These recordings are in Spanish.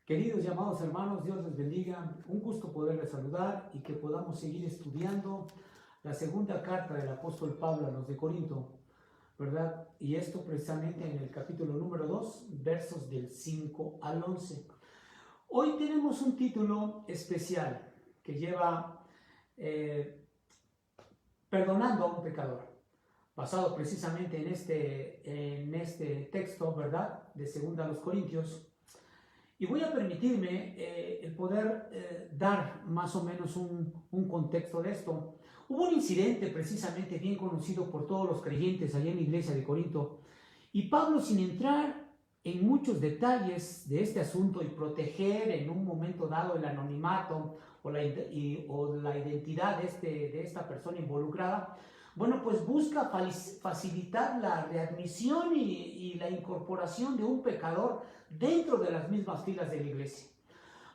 Queridos y amados hermanos, Dios les bendiga. Un gusto poderles saludar y que podamos seguir estudiando la segunda carta del apóstol Pablo a los de Corinto, ¿verdad? Y esto precisamente en el capítulo número 2, versos del 5 al 11. Hoy tenemos un título especial que lleva Perdonando a un pecador, basado precisamente en este texto, ¿verdad? De segunda a los Corintios. Y voy a permitirme el poder dar más o menos un contexto de esto. Hubo un incidente precisamente bien conocido por todos los creyentes allá en la iglesia de Corinto, y Pablo, sin entrar en muchos detalles de este asunto y proteger en un momento dado el anonimato o la identidad de esta persona involucrada, bueno, pues busca facilitar la readmisión y la incorporación de un pecador dentro de las mismas filas de la iglesia.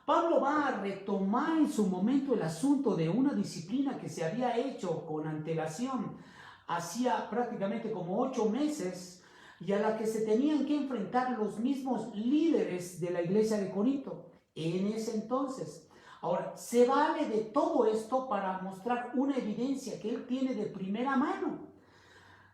Pablo va a retomar en su momento el asunto de una disciplina que se había hecho con antelación hacía prácticamente como 8 meses y a la que se tenían que enfrentar los mismos líderes de la iglesia de Corinto en ese entonces. Ahora, se vale de todo esto para mostrar una evidencia que él tiene de primera mano,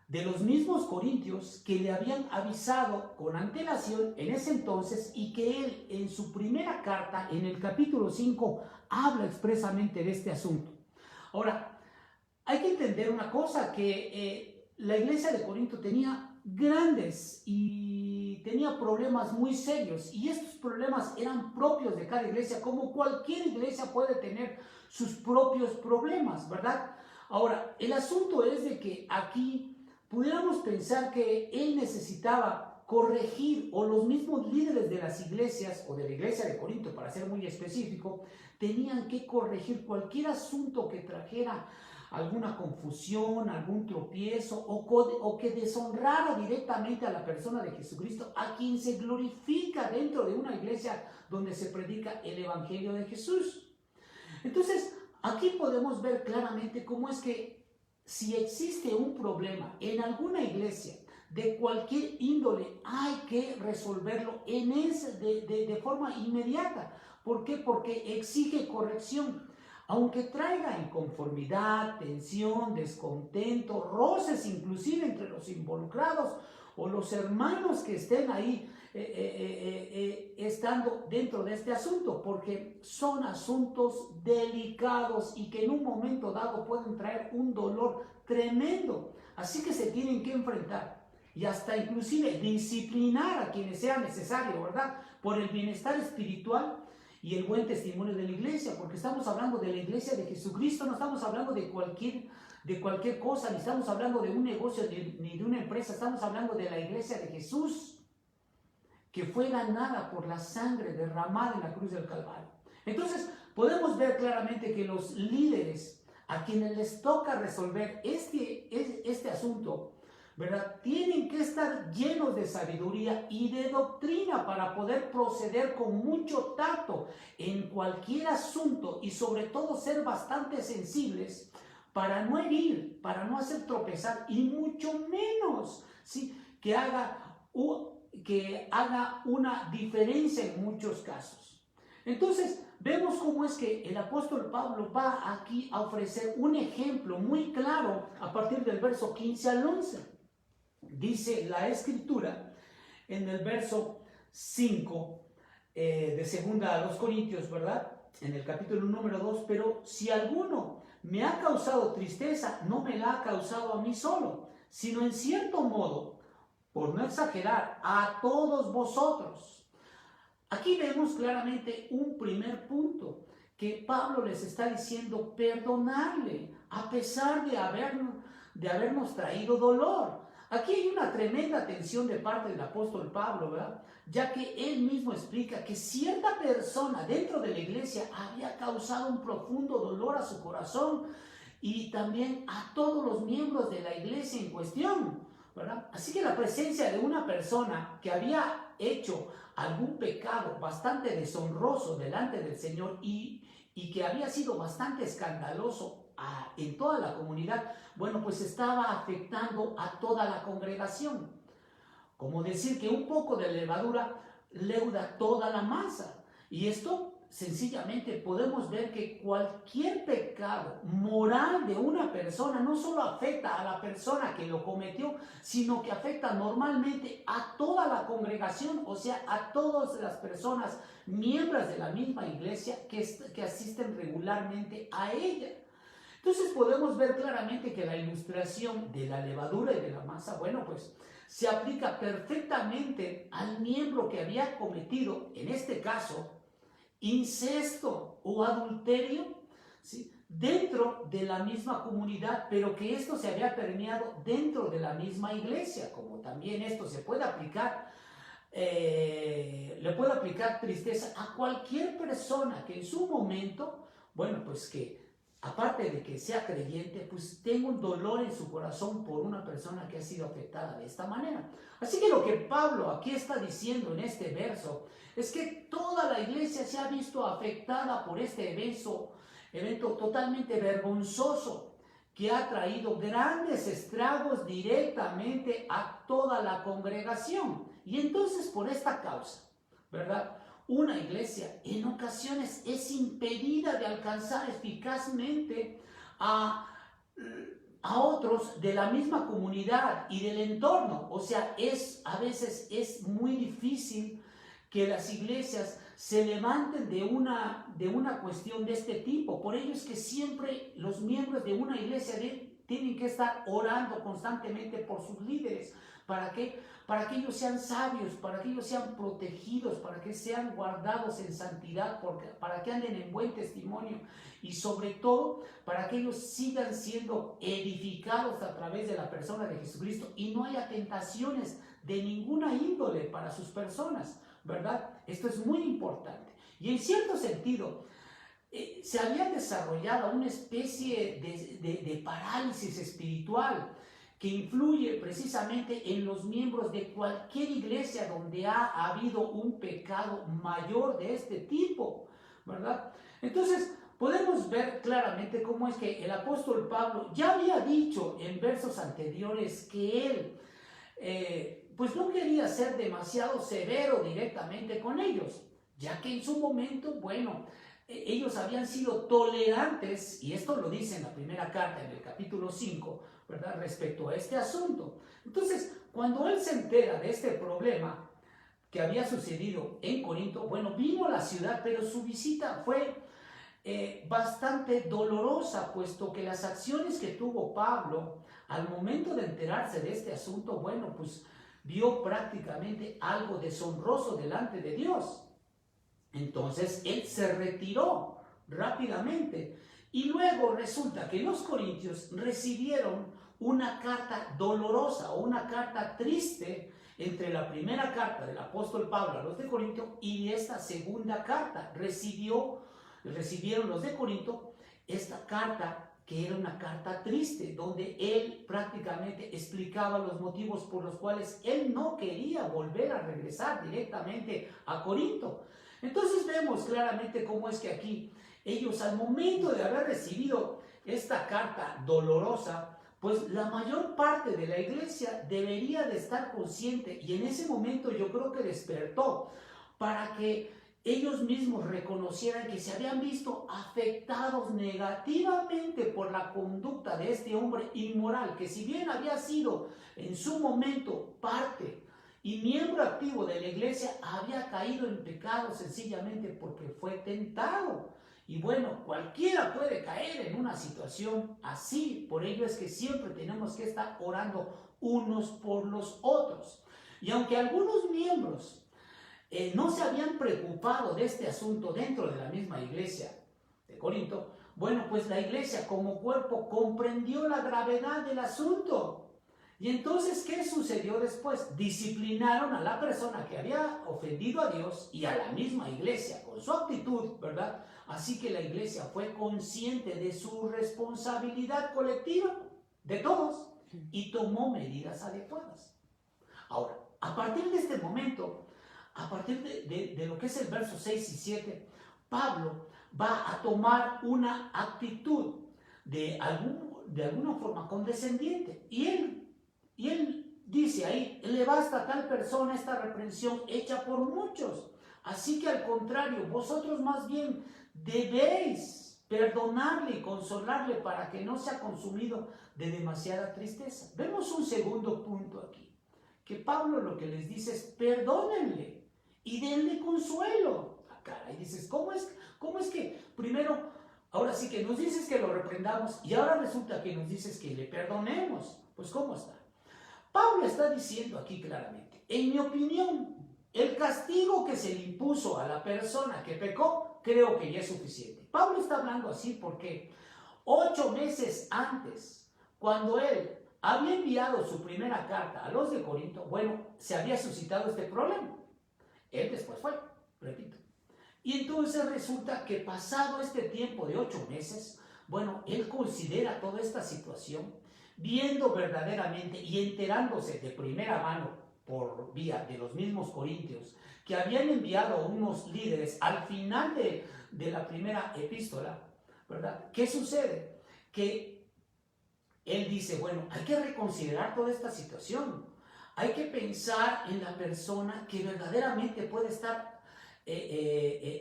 de los mismos corintios que le habían avisado con antelación en ese entonces y que él en su primera carta, en el capítulo 5, habla expresamente de este asunto. Ahora, hay que entender una cosa, que la iglesia de Corinto tenía grandes y tenía problemas muy serios, y estos problemas eran propios de cada iglesia, como cualquier iglesia puede tener sus propios problemas, ¿verdad? Ahora, el asunto es de que aquí pudiéramos pensar que él necesitaba corregir, o los mismos líderes de las iglesias, o de la iglesia de Corinto, para ser muy específico, tenían que corregir cualquier asunto que trajera alguna confusión, algún tropiezo, o que deshonrara directamente a la persona de Jesucristo, a quien se glorifica dentro de una iglesia donde se predica el evangelio de Jesús. Entonces, aquí podemos ver claramente cómo es que si existe un problema en alguna iglesia de cualquier índole, hay que resolverlo de forma inmediata. ¿Por qué? Porque exige corrección. Aunque traiga inconformidad, tensión, descontento, roces inclusive entre los involucrados o los hermanos que estén ahí estando dentro de este asunto, porque son asuntos delicados y que en un momento dado pueden traer un dolor tremendo. Así que se tienen que enfrentar y hasta inclusive disciplinar a quienes sea necesario, ¿verdad? Por el bienestar espiritual y el buen testimonio de la iglesia, porque estamos hablando de la iglesia de Jesucristo, no estamos hablando de cualquier cosa, ni estamos hablando de un negocio ni de una empresa, estamos hablando de la iglesia de Jesús, que fue ganada por la sangre derramada en la cruz del Calvario. Entonces, podemos ver claramente que los líderes a quienes les toca resolver este asunto, ¿verdad?, tienen que estar llenos de sabiduría y de doctrina para poder proceder con mucho tacto en cualquier asunto, y sobre todo ser bastante sensibles para no herir, para no hacer tropezar, y mucho menos, ¿sí?, que haga una diferencia en muchos casos. Entonces, vemos cómo es que el apóstol Pablo va aquí a ofrecer un ejemplo muy claro a partir del verso 15 al 11. Dice la escritura en el verso 5 de segunda a los Corintios, ¿verdad? En el capítulo número 2, pero si alguno me ha causado tristeza, no me la ha causado a mí solo, sino en cierto modo, por no exagerar, a todos vosotros. Aquí vemos claramente un primer punto, que Pablo les está diciendo perdonarle, a pesar de habernos traído dolor. Aquí hay una tremenda tensión de parte del apóstol Pablo, ¿verdad?, ya que él mismo explica que cierta persona dentro de la iglesia había causado un profundo dolor a su corazón y también a todos los miembros de la iglesia en cuestión, ¿verdad? Así que la presencia de una persona que había hecho algún pecado bastante deshonroso delante del Señor y que había sido bastante escandaloso en toda la comunidad, bueno, pues estaba afectando a toda la congregación. Como decir que un poco de levadura leuda toda la masa. Y esto sencillamente podemos ver que cualquier pecado moral de una persona no solo afecta a la persona que lo cometió, sino que afecta normalmente a toda la congregación, o sea, a todas las personas miembros de la misma iglesia que asisten regularmente a ella. Entonces podemos ver claramente que la ilustración de la levadura y de la masa, bueno, pues se aplica perfectamente al miembro que había cometido, en este caso, incesto o adulterio, ¿sí?, dentro de la misma comunidad, pero que esto se había permeado dentro de la misma iglesia, como también esto se puede aplicar, le puede aplicar tristeza a cualquier persona que en su momento, bueno, pues que aparte de que sea creyente, pues tenga un dolor en su corazón por una persona que ha sido afectada de esta manera. Así que lo que Pablo aquí está diciendo en este verso es que toda la iglesia se ha visto afectada por este evento totalmente vergonzoso que ha traído grandes estragos directamente a toda la congregación. Y entonces por esta causa, ¿verdad?, una iglesia en ocasiones es impedida de alcanzar eficazmente a otros de la misma comunidad y del entorno. O sea, a veces es muy difícil que las iglesias se levanten de una cuestión de este tipo. Por ello es que siempre los miembros de una iglesia tienen que estar orando constantemente por sus líderes. ¿Para qué? Para que ellos sean sabios, para que ellos sean protegidos, para que sean guardados en santidad, para que anden en buen testimonio y sobre todo para que ellos sigan siendo edificados a través de la persona de Jesucristo y no haya tentaciones de ninguna índole para sus personas, ¿verdad? Esto es muy importante. Y en cierto sentido, se había desarrollado una especie de parálisis espiritual que influye precisamente en los miembros de cualquier iglesia donde ha habido un pecado mayor de este tipo, ¿verdad? Entonces, podemos ver claramente cómo es que el apóstol Pablo ya había dicho en versos anteriores que él, pues no quería ser demasiado severo directamente con ellos, ya que en su momento, bueno, ellos habían sido tolerantes, y esto lo dice en la primera carta, en el capítulo 5, ¿verdad?, respecto a este asunto. Entonces, cuando él se entera de este problema que había sucedido en Corinto, bueno, vino a la ciudad, pero su visita fue bastante dolorosa, puesto que las acciones que tuvo Pablo al momento de enterarse de este asunto, bueno, pues vio prácticamente algo deshonroso delante de Dios. Entonces él se retiró rápidamente y luego resulta que los corintios recibieron una carta dolorosa o una carta triste entre la primera carta del apóstol Pablo a los de Corinto y esta segunda carta. Recibieron los de Corinto esta carta que era una carta triste, donde él prácticamente explicaba los motivos por los cuales él no quería volver a regresar directamente a Corinto. Entonces vemos claramente cómo es que aquí ellos, al momento de haber recibido esta carta dolorosa, pues la mayor parte de la iglesia debería de estar consciente, y en ese momento yo creo que despertó para que ellos mismos reconocieran que se habían visto afectados negativamente por la conducta de este hombre inmoral, que si bien había sido en su momento parte y miembro activo de la iglesia, había caído en pecado sencillamente porque fue tentado. Y bueno, cualquiera puede caer en una situación así. Por ello es que siempre tenemos que estar orando unos por los otros. Y aunque algunos miembros no se habían preocupado de este asunto dentro de la misma iglesia de Corinto, bueno, pues la iglesia como cuerpo comprendió la gravedad del asunto. Y entonces, ¿qué sucedió después? Disciplinaron a la persona que había ofendido a Dios y a la misma iglesia con su actitud, ¿verdad? Así que la iglesia fue consciente de su responsabilidad colectiva, de todos, y tomó medidas adecuadas. Ahora, a partir de este momento, a partir de lo que es el verso 6 y 7, Pablo va a tomar una actitud de alguna forma condescendiente. Y él dice ahí, le basta a tal persona esta reprensión hecha por muchos, Así que al contrario, vosotros más bien debéis perdonarle y consolarle para que no sea consumido de demasiada tristeza. Vemos un segundo punto aquí, que Pablo lo que les dice es perdónenle y denle consuelo. Y dices, ¿cómo es que primero, ahora sí que nos dices que lo reprendamos y ahora resulta que nos dices que le perdonemos? Pues ¿cómo está? Pablo está diciendo aquí claramente, en mi opinión, el castigo que se le impuso a la persona que pecó, creo que ya es suficiente. Pablo está hablando así porque 8 meses antes, cuando él había enviado su primera carta a los de Corinto, bueno, se había suscitado este problema. Él después fue, repito. Y entonces resulta que pasado este tiempo de 8 meses, bueno, él considera toda esta situación, viendo verdaderamente y enterándose de primera mano por vía de los mismos corintios, que habían enviado unos líderes al final de la primera epístola, ¿verdad? ¿Qué sucede? Que él dice, bueno, hay que reconsiderar toda esta situación, hay que pensar en la persona que verdaderamente puede estar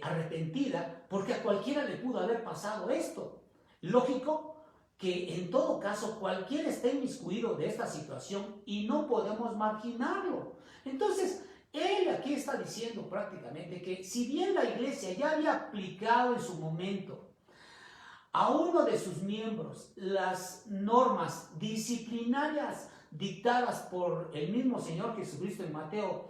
arrepentida, porque a cualquiera le pudo haber pasado esto. Lógico que en todo caso cualquiera está inmiscuido de esta situación y no podemos marginarlo. Entonces, él aquí está diciendo prácticamente que si bien la iglesia ya había aplicado en su momento a uno de sus miembros las normas disciplinarias dictadas por el mismo Señor Jesucristo en Mateo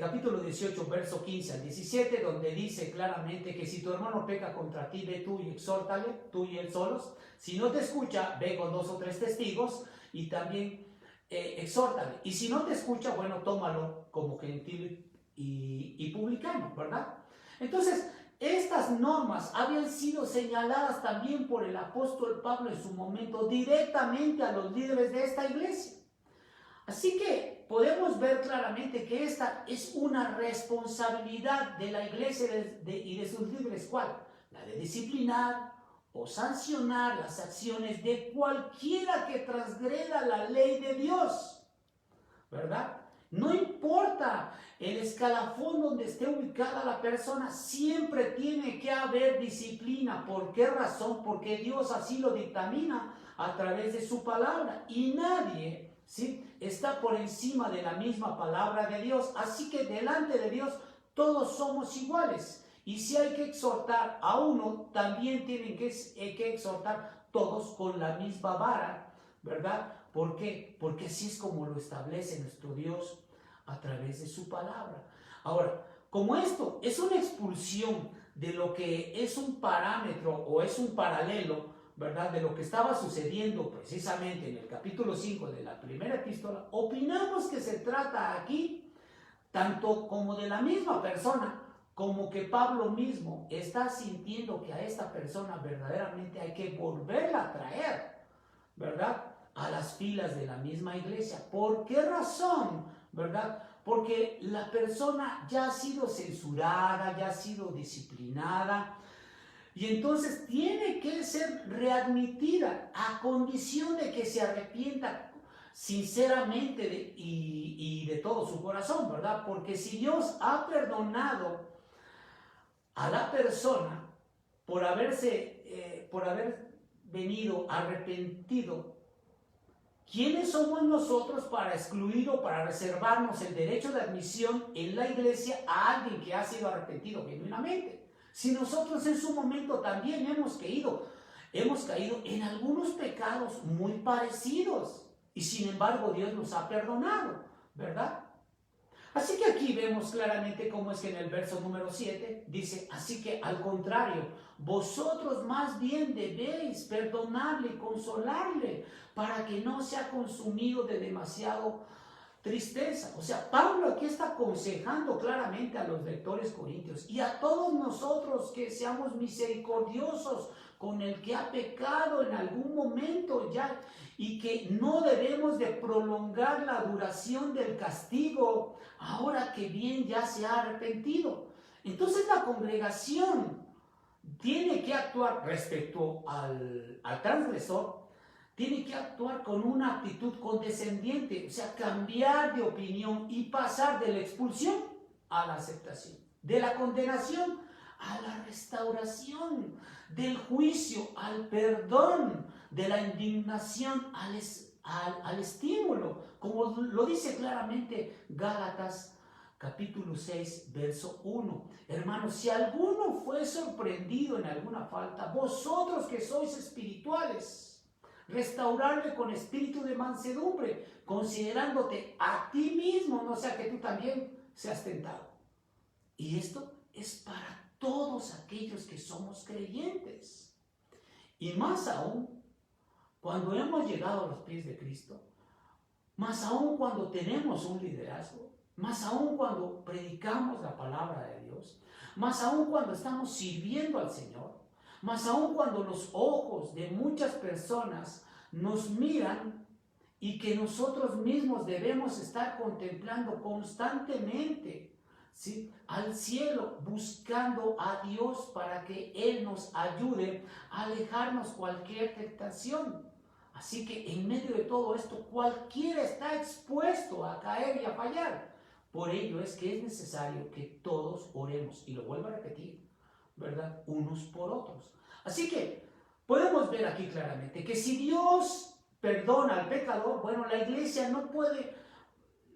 capítulo 18, verso 15 al 17, donde dice claramente que si tu hermano peca contra ti, ve tú y exhórtale, tú y él solos. Si no te escucha, ve con 2 o 3 testigos y también exhórtale. Y si no te escucha, bueno, tómalo como gentil y publicano, ¿verdad? Entonces, estas normas habían sido señaladas también por el apóstol Pablo en su momento directamente a los líderes de esta iglesia. Así que podemos ver claramente que esta es una responsabilidad de la iglesia y de sus líderes. ¿Cuál? La de disciplinar o sancionar las acciones de cualquiera que transgreda la ley de Dios, ¿verdad? No importa el escalafón donde esté ubicada la persona, siempre tiene que haber disciplina. ¿Por qué razón? Porque Dios así lo dictamina a través de su palabra y nadie, ¿sí?, está por encima de la misma palabra de Dios. Así que delante de Dios todos somos iguales. Y si hay que exhortar a uno, también tienen que exhortar todos con la misma vara, ¿verdad? ¿Por qué? Porque así es como lo establece nuestro Dios a través de su palabra. Ahora, como esto es una expulsión de lo que es un parámetro o es un paralelo, ¿verdad?, de lo que estaba sucediendo precisamente en el capítulo 5 de la primera epístola, opinamos que se trata aquí tanto como de la misma persona, como que Pablo mismo está sintiendo que a esta persona verdaderamente hay que volverla a traer, ¿verdad?, a las filas de la misma iglesia. ¿Por qué razón? ¿Verdad? Porque la persona ya ha sido censurada, ya ha sido disciplinada, y entonces tiene que ser readmitida a condición de que se arrepienta sinceramente y de todo su corazón, ¿verdad? Porque si Dios ha perdonado a la persona por haber venido arrepentido, ¿quiénes somos nosotros para excluir o para reservarnos el derecho de admisión en la iglesia a alguien que ha sido arrepentido genuinamente? Si nosotros en su momento también hemos caído en algunos pecados muy parecidos y sin embargo Dios nos ha perdonado, ¿verdad? Así que aquí vemos claramente cómo es que en el verso número 7 dice, así que al contrario, vosotros más bien debéis perdonarle y consolarle para que no sea consumido de demasiado tristeza. O sea, Pablo aquí está aconsejando claramente a los lectores corintios y a todos nosotros que seamos misericordiosos con el que ha pecado en algún momento ya y que no debemos de prolongar la duración del castigo ahora que bien ya se ha arrepentido. Entonces la congregación tiene que actuar respecto al transgresor, tiene que actuar con una actitud condescendiente, o sea, cambiar de opinión y pasar de la expulsión a la aceptación. de la condenación a la restauración, del juicio al perdón, de la indignación al estímulo, como lo dice claramente Gálatas capítulo 6, verso 1. Hermanos, si alguno fue sorprendido en alguna falta, vosotros que sois espirituales, restaurarle con espíritu de mansedumbre, considerándote a ti mismo, no sea que tú también seas tentado. Y esto es para todos aquellos que somos creyentes. Y más aún, cuando hemos llegado a los pies de Cristo, más aún cuando tenemos un liderazgo, más aún cuando predicamos la palabra de Dios, más aún cuando estamos sirviendo al Señor, más aún cuando los ojos de muchas personas nos miran y que nosotros mismos debemos estar contemplando constantemente, ¿sí?, al cielo, buscando a Dios para que Él nos ayude a alejarnos cualquier tentación. Así que en medio de todo esto, cualquiera está expuesto a caer y a fallar. Por ello es que es necesario que todos oremos, y lo vuelvo a repetir, ¿verdad?, unos por otros. Así que podemos ver aquí claramente que si Dios perdona al pecador, bueno, la iglesia no puede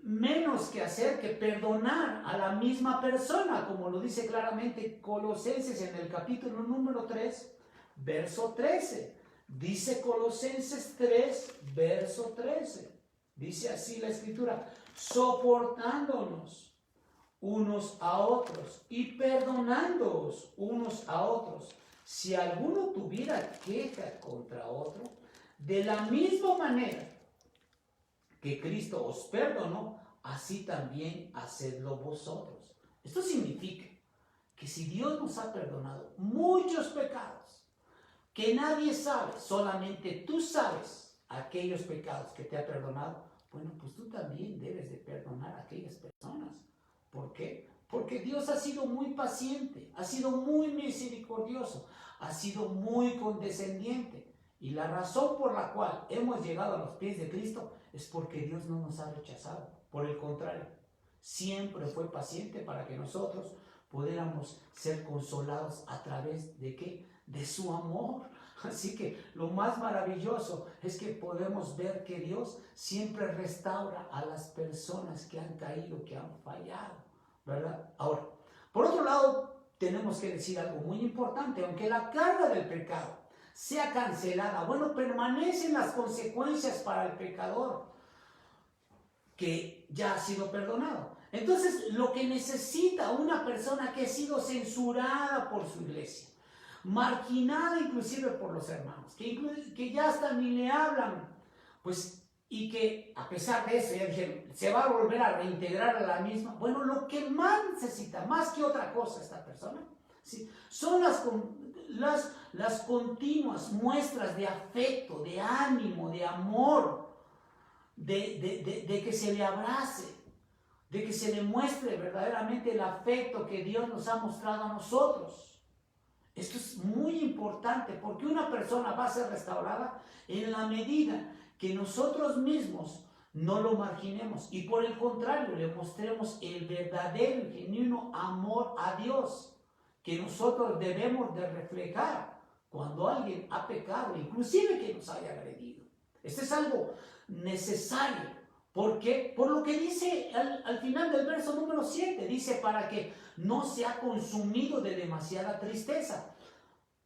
menos que hacer que perdonar a la misma persona, como lo dice claramente Colosenses en el capítulo número 3, verso 13. Dice Colosenses 3, verso 13. Dice así la Escritura: soportándonos unos a otros y perdonándoos unos a otros, si alguno tuviera queja contra otro, de la misma manera que Cristo os perdonó, así también hacedlo vosotros. Esto significa que si Dios nos ha perdonado muchos pecados que nadie sabe, solamente tú sabes aquellos pecados que te ha perdonado, bueno, pues tú también debes de perdonar a aquellas personas. ¿Por qué? Porque Dios ha sido muy paciente, ha sido muy misericordioso, ha sido muy condescendiente. Y la razón por la cual hemos llegado a los pies de Cristo es porque Dios no nos ha rechazado. Por el contrario, siempre fue paciente para que nosotros pudiéramos ser consolados a través de ¿qué? De su amor. Así que lo más maravilloso es que podemos ver que Dios siempre restaura a las personas que han caído, que han fallado, ¿verdad? Ahora, por otro lado, tenemos que decir algo muy importante. Aunque la carga del pecado sea cancelada, bueno, permanecen las consecuencias para el pecador que ya ha sido perdonado. Entonces, lo que necesita una persona que ha sido censurada por su iglesia, marginada inclusive por los hermanos, que ya hasta ni le hablan, pues, y que a pesar de eso ya dijeron, se va a volver a reintegrar a la misma. Bueno, lo que más necesita, más que otra cosa esta persona, ¿sí?, son las continuas muestras de afecto, de ánimo, de amor, de que se le abrace, de que se le muestre verdaderamente el afecto que Dios nos ha mostrado a nosotros. Esto es muy importante porque una persona va a ser restaurada en la medida que nosotros mismos no lo marginemos y por el contrario le mostremos el verdadero y genuino amor a Dios que nosotros debemos de reflejar cuando alguien ha pecado, inclusive que nos haya agredido. Esto es algo necesario. ¿Por qué? Por lo que dice al final del verso número 7, dice para que no sea consumido de demasiada tristeza.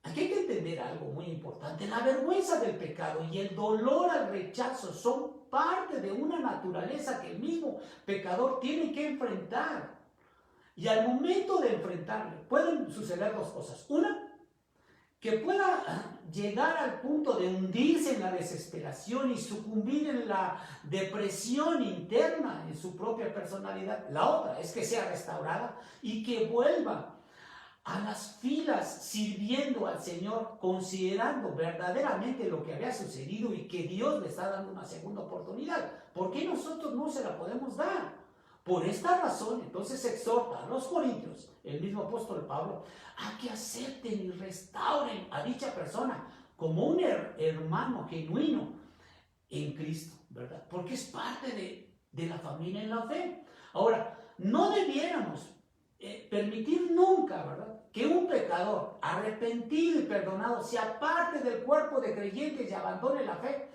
Aquí hay que entender algo muy importante. La vergüenza del pecado y el dolor al rechazo son parte de una naturaleza que el mismo pecador tiene que enfrentar. Y al momento de enfrentarle pueden suceder dos cosas. Una, que pueda llegar al punto de hundirse en la desesperación y sucumbir en la depresión interna en su propia personalidad. La otra es que sea restaurada y que vuelva a las filas sirviendo al Señor, considerando verdaderamente lo que había sucedido y que Dios le está dando una segunda oportunidad. ¿Por qué nosotros no se la podemos dar? Por esta razón, entonces exhorta a los corintios, el mismo apóstol Pablo, a que acepten y restauren a dicha persona como un hermano genuino en Cristo, ¿verdad? Porque es parte de la familia en la fe. Ahora, no debiéramos permitir nunca, ¿verdad?, que un pecador arrepentido y perdonado se aparte del cuerpo de creyentes y abandone la fe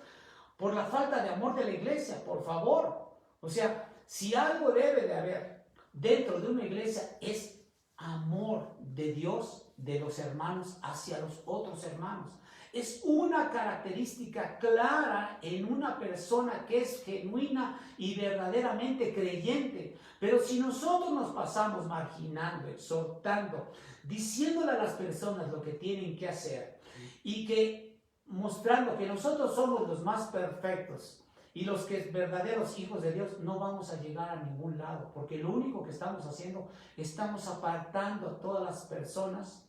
por la falta de amor de la iglesia, por favor. O sea, si algo debe de haber dentro de una iglesia es amor de Dios, de los hermanos hacia los otros hermanos. Es una característica clara en una persona que es genuina y verdaderamente creyente. Pero si nosotros nos pasamos marginando, exhortando, diciéndole a las personas lo que tienen que hacer y que mostrando que nosotros somos los más perfectos y los que verdaderos hijos de Dios, no vamos a llegar a ningún lado, porque lo único que estamos haciendo, estamos apartando a todas las personas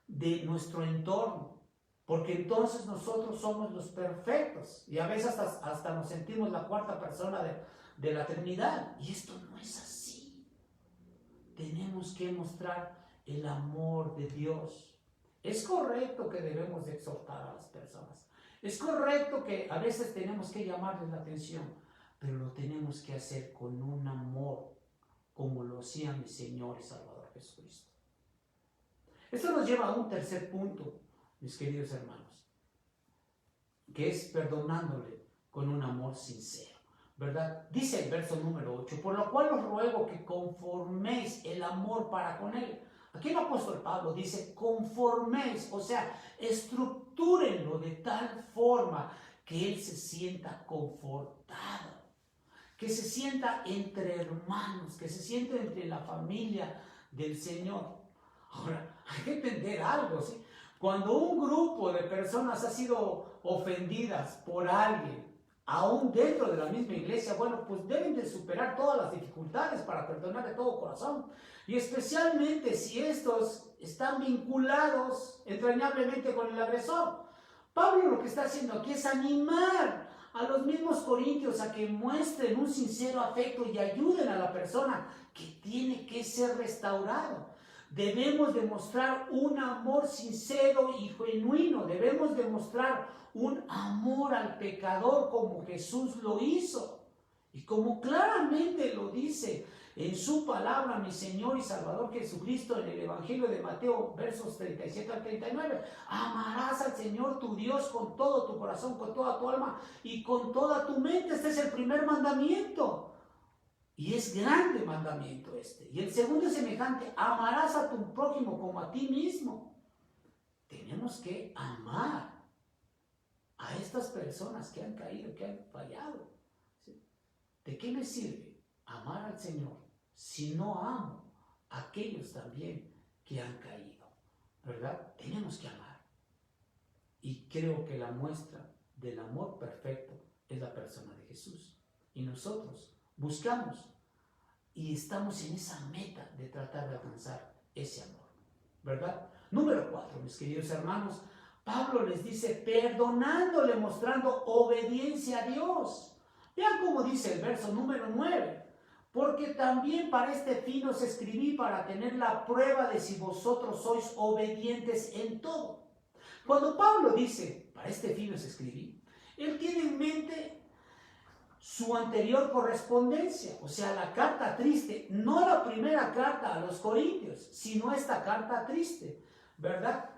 de nuestro entorno, porque entonces nosotros somos los perfectos y a veces hasta nos sentimos la cuarta persona de la Trinidad, y esto no es así. Tenemos que mostrar el amor de Dios. Es correcto que debemos de exhortar a las personas. Es correcto que a veces tenemos que llamarles la atención, pero lo tenemos que hacer con un amor, como lo hacía mi Señor y Salvador Jesucristo. Esto nos lleva a un tercer punto, mis queridos hermanos, que es perdonándole con un amor sincero, ¿verdad? Dice el verso número 8, por lo cual os ruego que conforméis el amor para con él. Aquí el apóstol Pablo dice conforméis, o sea, estructúrenlo de tal forma que él se sienta confortado, que se sienta entre hermanos, que se sienta entre la familia del Señor. Ahora, hay que entender algo, ¿sí? Cuando un grupo de personas ha sido ofendidas por alguien, aún dentro de la misma iglesia, bueno, pues deben de superar todas las dificultades para perdonar de todo corazón. Y especialmente si estos están vinculados entrañablemente con el agresor. Pablo lo que está haciendo aquí es animar a los mismos corintios a que muestren un sincero afecto y ayuden a la persona que tiene que ser restaurado. Debemos demostrar un amor sincero y genuino. Debemos demostrar un amor al pecador como Jesús lo hizo. Y como claramente lo dice en su palabra, mi Señor y Salvador Jesucristo, en el Evangelio de Mateo, versos 37 al 39. Amarás al Señor tu Dios con todo tu corazón, con toda tu alma y con toda tu mente. Este es el primer mandamiento. Y es grande mandamiento este. Y el segundo es semejante: amarás a tu prójimo como a ti mismo. Tenemos que amar a estas personas que han caído, que han fallado. ¿Sí? ¿De qué me sirve amar al Señor si no amo a aquellos también que han caído? ¿Verdad? Tenemos que amar. Y creo que la muestra del amor perfecto es la persona de Jesús. Y nosotros buscamos y estamos en esa meta de tratar de alcanzar ese amor, ¿verdad? Número 4, mis queridos hermanos, Pablo les dice perdonándole, mostrando obediencia a Dios. Vean cómo dice el verso número 9. Porque también para este fin os escribí, para tener la prueba de si vosotros sois obedientes en todo. Cuando Pablo dice para este fin os escribí, él tiene en mente su anterior correspondencia, o sea, la carta triste, no la primera carta a los Corintios, sino esta carta triste, ¿verdad?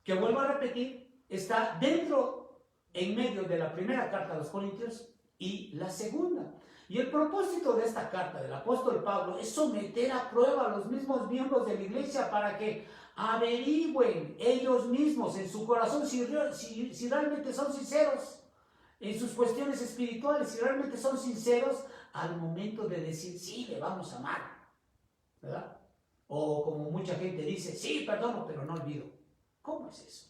Que vuelvo a repetir, está dentro, en medio de la primera carta a los Corintios y la segunda. Y el propósito de esta carta del apóstol Pablo es someter a prueba a los mismos miembros de la iglesia para que averigüen ellos mismos en su corazón si realmente son sinceros en sus cuestiones espirituales, si realmente son sinceros al momento de decir, sí, le vamos a amar, ¿verdad? O como mucha gente dice, sí, perdono, pero no olvido. ¿Cómo es eso?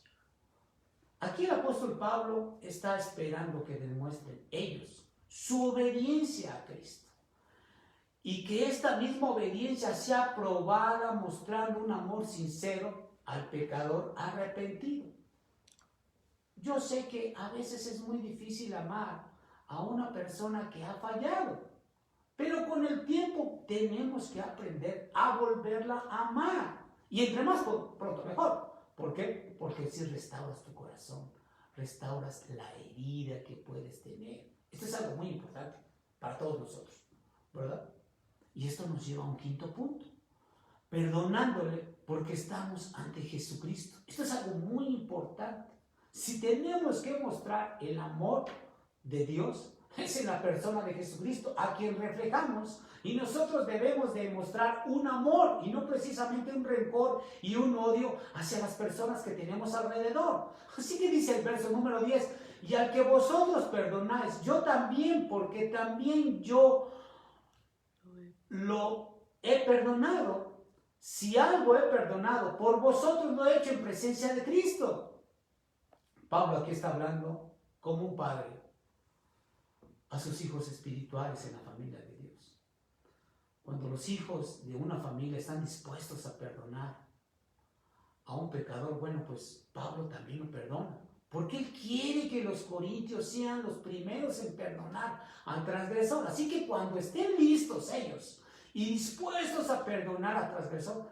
Aquí el apóstol Pablo está esperando que demuestren ellos su obediencia a Cristo. Y que esta misma obediencia sea probada mostrando un amor sincero al pecador arrepentido. Yo sé que a veces es muy difícil amar a una persona que ha fallado, pero con el tiempo tenemos que aprender a volverla a amar. Y entre más pronto mejor. ¿Por qué? Porque si restauras tu corazón, restauras la herida que puedes tener. Esto es algo muy importante para todos nosotros, ¿verdad? Y esto nos lleva a un quinto punto. perdonándole porque estamos ante Jesucristo. Esto es algo muy importante. Si tenemos que mostrar el amor de Dios, es en la persona de Jesucristo, a quien reflejamos, y nosotros debemos demostrar un amor y no precisamente un rencor y un odio hacia las personas que tenemos alrededor. Así que dice el verso número 10, y al que vosotros perdonáis, yo también, porque también yo lo he perdonado. Si algo he perdonado, por vosotros lo he hecho en presencia de Cristo. Pablo aquí está hablando como un padre a sus hijos espirituales en la familia de Dios. Cuando los hijos de una familia están dispuestos a perdonar a un pecador, bueno, pues Pablo también lo perdona, porque él quiere que los corintios sean los primeros en perdonar al transgresor. Así que cuando estén listos ellos y dispuestos a perdonar al transgresor,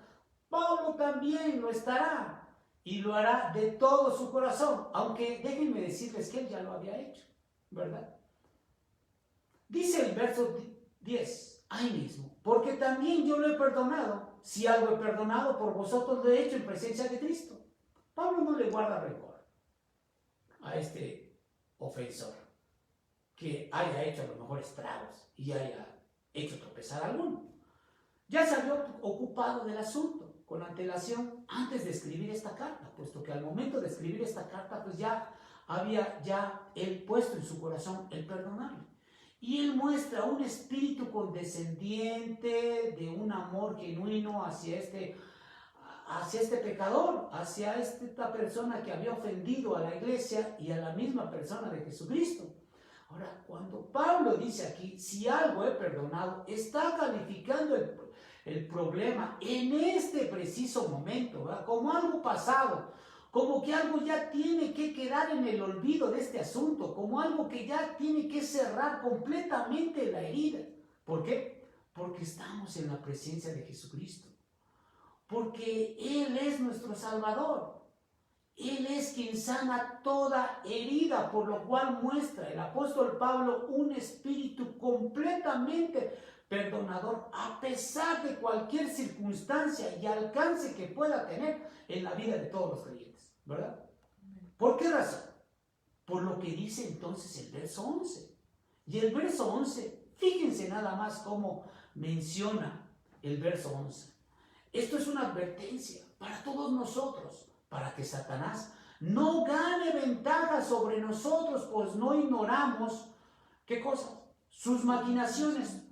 Pablo también lo estará y lo hará de todo su corazón, aunque déjenme decirles que él ya lo había hecho, ¿verdad? Dice el verso 10, ahí mismo, porque también yo lo he perdonado, si algo he perdonado por vosotros lo he hecho en presencia de Cristo. Pablo no le guarda rencor a este ofensor que haya hecho a lo mejor estragos y haya hecho tropezar a alguno. Ya se había ocupado del asunto con antelación antes de escribir esta carta, puesto que al momento de escribir esta carta pues ya había él puesto en su corazón el perdonarle. Y él muestra un espíritu condescendiente, de un amor genuino hacia este pecador, hacia esta persona que había ofendido a la iglesia y a la misma persona de Jesucristo. Ahora, cuando Pablo dice aquí, si algo he perdonado, está calificando el problema en este preciso momento, ¿verdad? Como algo pasado, como que algo ya tiene que quedar en el olvido de este asunto, como algo que ya tiene que cerrar completamente la herida. ¿Por qué? Porque estamos en la presencia de Jesucristo, porque Él es nuestro Salvador. Él es quien sana toda herida, por lo cual muestra el apóstol Pablo un espíritu completamente perdonador, a pesar de cualquier circunstancia y alcance que pueda tener en la vida de todos los creyentes, ¿verdad? ¿Por qué razón? Por lo que dice entonces el verso 11. Y el verso 11, fíjense nada más cómo menciona el verso 11. Esto es una advertencia para todos nosotros, para que Satanás no gane ventaja sobre nosotros, pues no ignoramos, ¿qué cosas? Sus maquinaciones.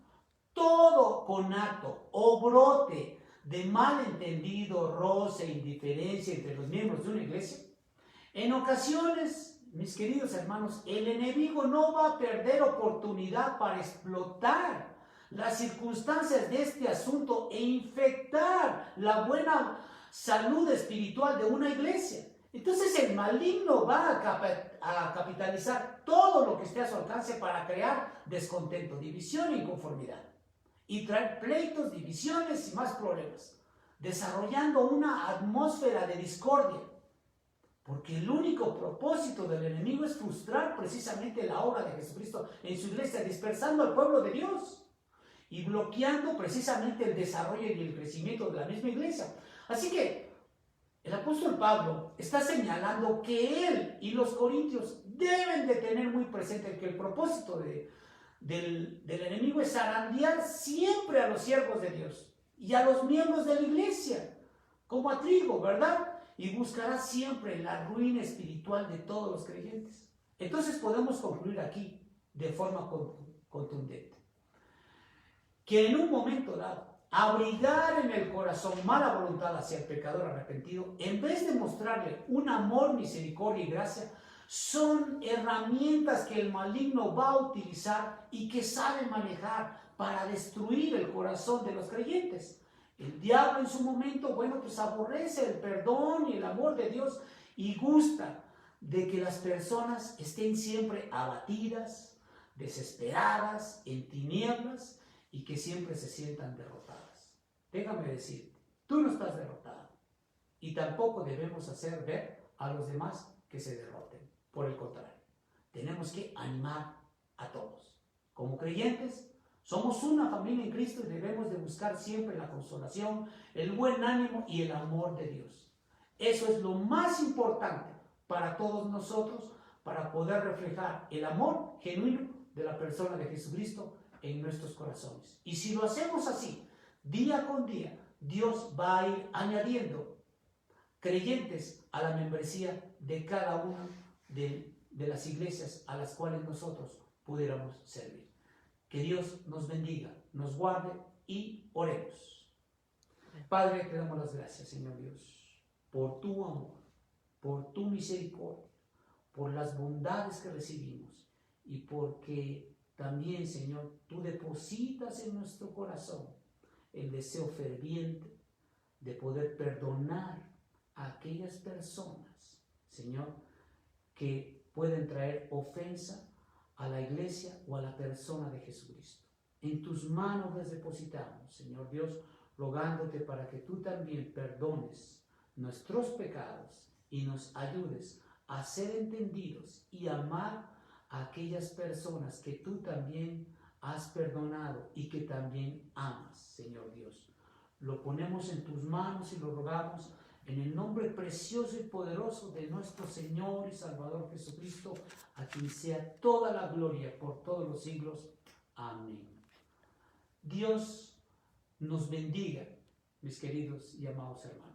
Todo conato o brote de malentendido, roce, indiferencia entre los miembros de una iglesia, en ocasiones, mis queridos hermanos, el enemigo no va a perder oportunidad para explotar las circunstancias de este asunto e infectar la buena salud espiritual de una iglesia. Entonces el maligno va a capitalizar todo lo que esté a su alcance para crear descontento, división e inconformidad, y traer pleitos, divisiones y más problemas, desarrollando una atmósfera de discordia, porque el único propósito del enemigo es frustrar precisamente la obra de Jesucristo en su iglesia, dispersando al pueblo de Dios y bloqueando precisamente el desarrollo y el crecimiento de la misma iglesia. Así que el apóstol Pablo está señalando que él y los corintios deben de tener muy presente que el propósito del enemigo es zarandear siempre a los siervos de Dios y a los miembros de la iglesia, como a trigo, ¿verdad? Y buscará siempre la ruina espiritual de todos los creyentes. Entonces podemos concluir aquí de forma contundente que en un momento dado, abrigar en el corazón mala voluntad hacia el pecador arrepentido, en vez de mostrarle un amor, misericordia y gracia, son herramientas que el maligno va a utilizar y que sabe manejar para destruir el corazón de los creyentes. El diablo en su momento, bueno, pues aborrece el perdón y el amor de Dios y gusta de que las personas estén siempre abatidas, desesperadas, en tinieblas, y que siempre se sientan derrotadas. Déjame decirte, tú no estás derrotado y tampoco debemos hacer ver a los demás que se derroten. Por el contrario, tenemos que animar a todos. Como creyentes, Somos una familia en Cristo y debemos de buscar siempre la consolación, el buen ánimo y el amor de Dios. Eso es lo más importante para todos nosotros, para poder reflejar el amor genuino de la persona de Jesucristo en nuestros corazones. Y si lo hacemos así, día con día, Dios va a ir añadiendo creyentes a la membresía de cada una de las iglesias a las cuales nosotros pudiéramos servir. Que Dios nos bendiga, nos guarde y oremos. Padre, te damos las gracias, Señor Dios, por tu amor, por tu misericordia, por las bondades que recibimos y porque también, Señor, tú depositas en nuestro corazón el deseo ferviente de poder perdonar a aquellas personas, Señor, que pueden traer ofensa a la iglesia o a la persona de Jesucristo. En tus manos las depositamos, Señor Dios, rogándote para que tú también perdones nuestros pecados y nos ayudes a ser entendidos y amar a aquellas personas que tú también has perdonado y que también amas, Señor Dios. Lo ponemos en tus manos y lo rogamos en el nombre precioso y poderoso de nuestro Señor y Salvador Jesucristo, a quien sea toda la gloria por todos los siglos. Amén. Dios nos bendiga, mis queridos y amados hermanos.